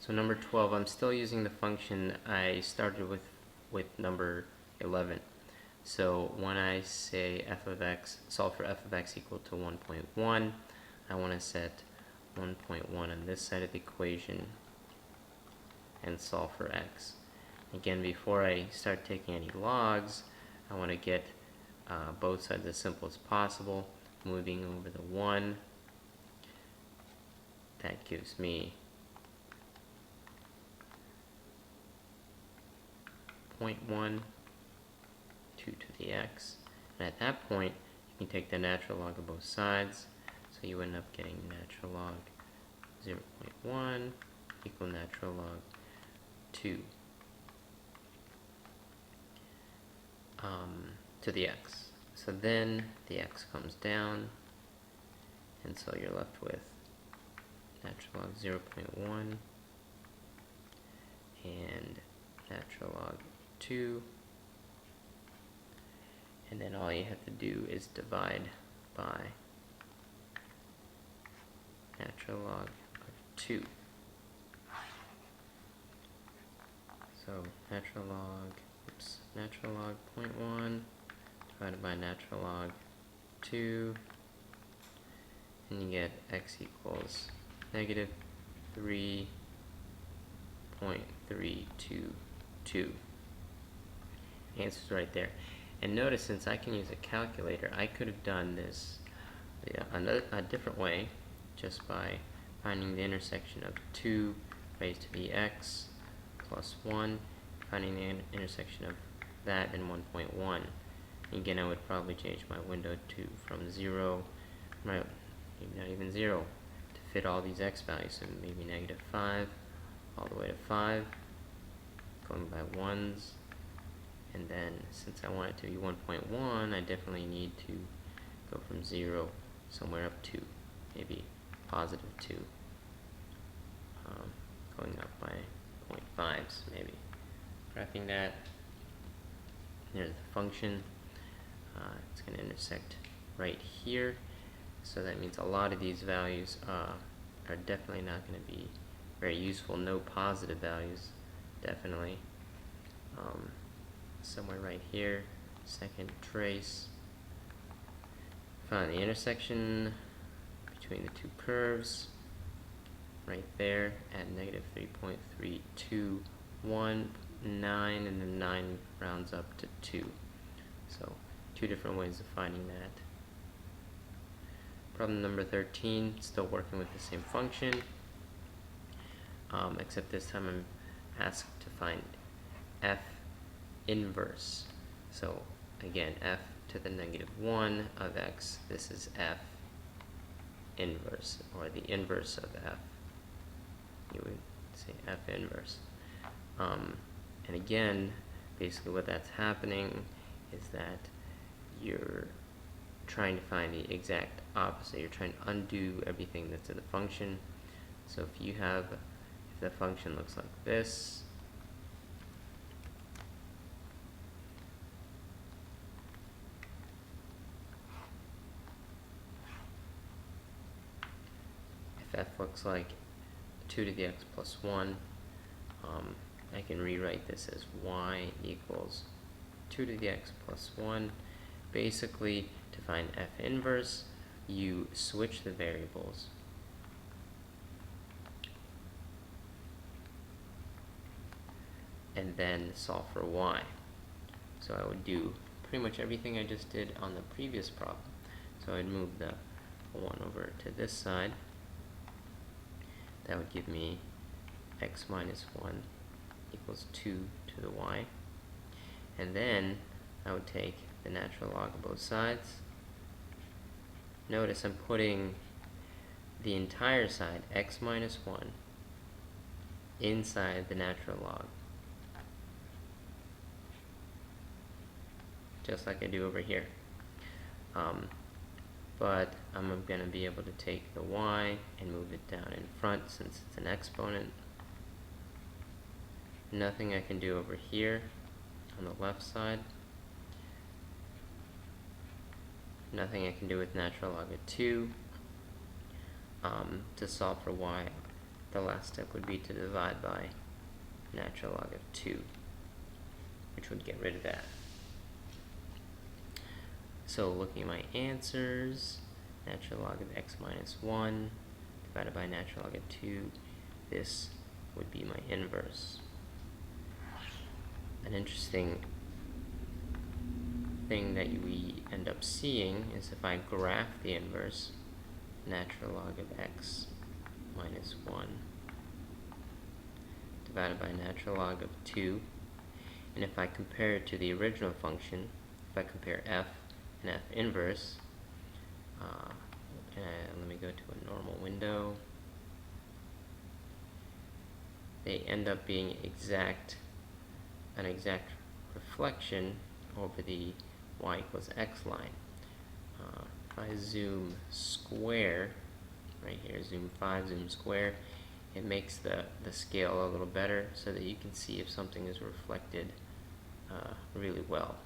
So number 12, I'm still using the function I started with number 11. So when I say f of x, solve for f of x equal to 1.1, I want to set 1.1 on this side of the equation and solve for x. Again, before I start taking any logs, I want to get both sides as simple as possible. Moving over the 1, that gives me 0.1, 2 to the x. And at that point, you can take the natural log of both sides. So you end up getting natural log 0.1 equal natural log 2 to the x. So then the x comes down, and so you're left with natural log 0.1 and natural log 2, and then all you have to do is divide by natural log of 2. So natural log 0.1 divided by natural log 2, and you get x equals negative 3.322. Answer's right there. And notice, since I can use a calculator, I could have done this a different way, just by finding the intersection of 2 raised to the x plus 1, finding the intersection of that and 1.1. Again, I would probably change my window to from 0, not even 0, to fit all these x values, so maybe negative 5 all the way to 5, going by 1s. And then, since I want it to be 1.1, I definitely need to go from 0 somewhere up to maybe positive 2, going up by 0.5s maybe. Graphing that, there's the function. It's going to intersect right here, so that means a lot of these values are definitely not going to be very useful. No positive values, definitely. Somewhere right here, second trace. Find the intersection between the two curves, right there at negative 3.321, and then 9 rounds up to 2. So 2 different ways of finding that. Problem number 13, still working with the same function, except this time I'm asked to find f inverse. So again, f to the negative 1 of x, this is f inverse, or the inverse of f. You would say f inverse. And again, basically what that's happening is that you're trying to find the exact opposite. You're trying to undo everything that's in the function. So if the function looks like this, if f looks like 2 to the x plus 1, I can rewrite this as y equals 2 to the x plus 1. Basically, to find f inverse, you switch the variables. And then solve for y. So I would do pretty much everything I just did on the previous problem. So I'd move the 1 over to this side. That would give me x minus 1 equals 2 to the y. And then I would take the natural log of both sides. Notice I'm putting the entire side, x minus 1, inside the natural log, just like I do over here. But I'm going to be able to take the y and move it down in front since it's an exponent. Nothing I can do over here on the left side. Nothing I can do with natural log of 2. To solve for y, the last step would be to divide by natural log of 2, which would get rid of that. So looking at my answers, natural log of x minus 1 divided by natural log of 2, this would be my inverse. An interesting thing that we end up seeing is if I graph the inverse, natural log of x minus 1 divided by natural log of 2, and if I compare it to the original function, if I compare f and f inverse, let me go to a normal window, they end up being an exact reflection over the y equals x line. If I zoom square, right here, zoom 5, zoom square, it makes the scale a little better so that you can see if something is reflected really well.